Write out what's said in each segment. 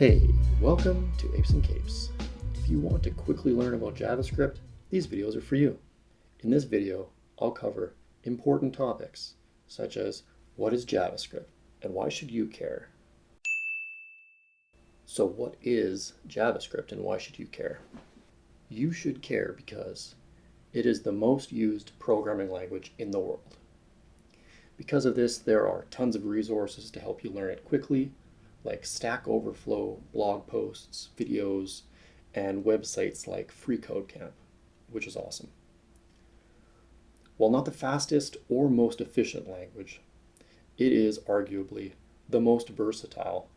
Hey, welcome to Apes and Capes. If you want to quickly learn about JavaScript, these videos are for you. In this video, I'll cover important topics such as what is JavaScript and why should you care? So what is JavaScript and why should you care? You should care because it is the most used programming language in the world. Because of this, there are tons of resources to help you learn it quickly, like Stack Overflow, blog posts, videos, and websites like FreeCodeCamp, which is awesome. While not the fastest or most efficient language, it is arguably the most versatile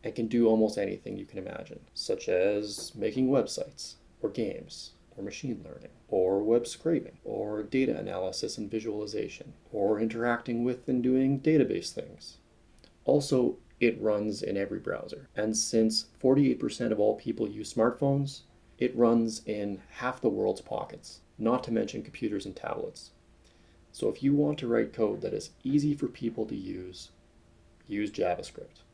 and can do almost anything you can imagine, such as making websites, or games, or machine learning, or web scraping, or data analysis and visualization, or interacting with and doing database things. Also, it runs in every browser. And since 48% of all people use smartphones, it runs in half the world's pockets, not to mention computers and tablets. So if you want to write code that is easy for people to use JavaScript.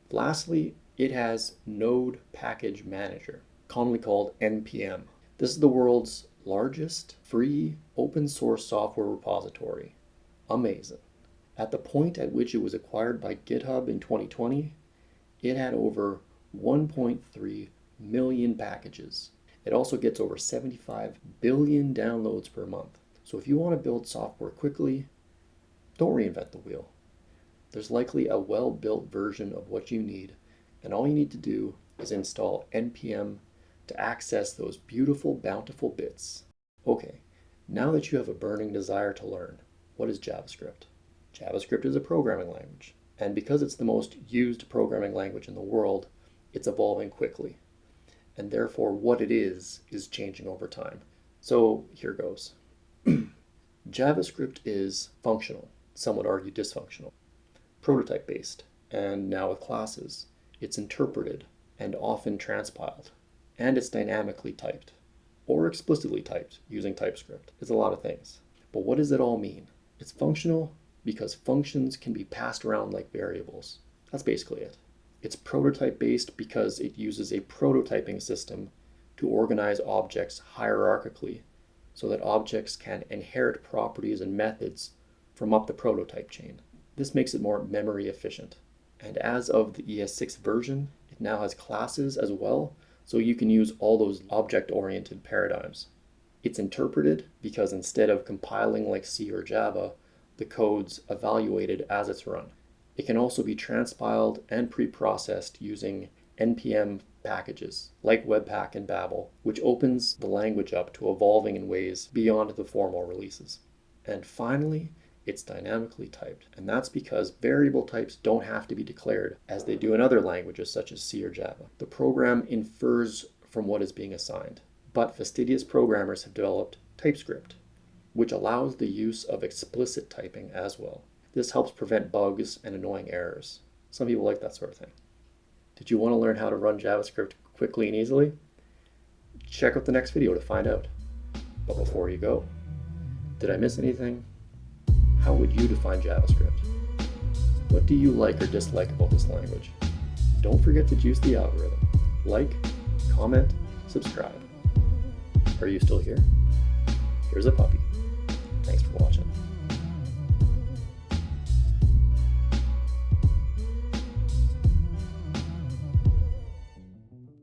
Lastly, it has Node Package Manager, commonly called NPM. This is the world's largest free open source software repository. Amazing. At the point at which it was acquired by GitHub in 2020, it had over 1.3 million packages. It also gets over 75 billion downloads per month. So if you want to build software quickly, don't reinvent the wheel. There's likely a well-built version of what you need, and all you need to do is install NPM to access those beautiful, bountiful bits. Okay, now that you have a burning desire to learn, what is JavaScript? JavaScript is a programming language, and because it's the most used programming language in the world, it's evolving quickly. And therefore, what it is changing over time. So here goes. JavaScript is functional, some would argue dysfunctional, prototype-based, and now with classes. It's interpreted and often transpiled, and it's dynamically typed, or explicitly typed using TypeScript. It's a lot of things. But what does it all mean? It's functional because functions can be passed around like variables. That's basically it. It's prototype-based because it uses a prototyping system to organize objects hierarchically so that objects can inherit properties and methods from up the prototype chain. This makes it more memory efficient. And as of the ES6 version, it now has classes as well, so you can use all those object-oriented paradigms. It's interpreted because instead of compiling like C or Java, the code's evaluated as it's run. It can also be transpiled and pre-processed using NPM packages like Webpack and Babel, which opens the language up to evolving in ways beyond the formal releases. And finally, it's dynamically typed, and that's because variable types don't have to be declared as they do in other languages such as C or Java. The program infers from what is being assigned, but fastidious programmers have developed TypeScript, which allows the use of explicit typing as well. This helps prevent bugs and annoying errors. Some people like that sort of thing. Did you want to learn how to run JavaScript quickly and easily? Check out the next video to find out. But before you go, did I miss anything? How would you define JavaScript? What do you like or dislike about this language? Don't forget to juice the algorithm. Like, comment, subscribe. Are you still here? Here's a puppy. Thanks for watching.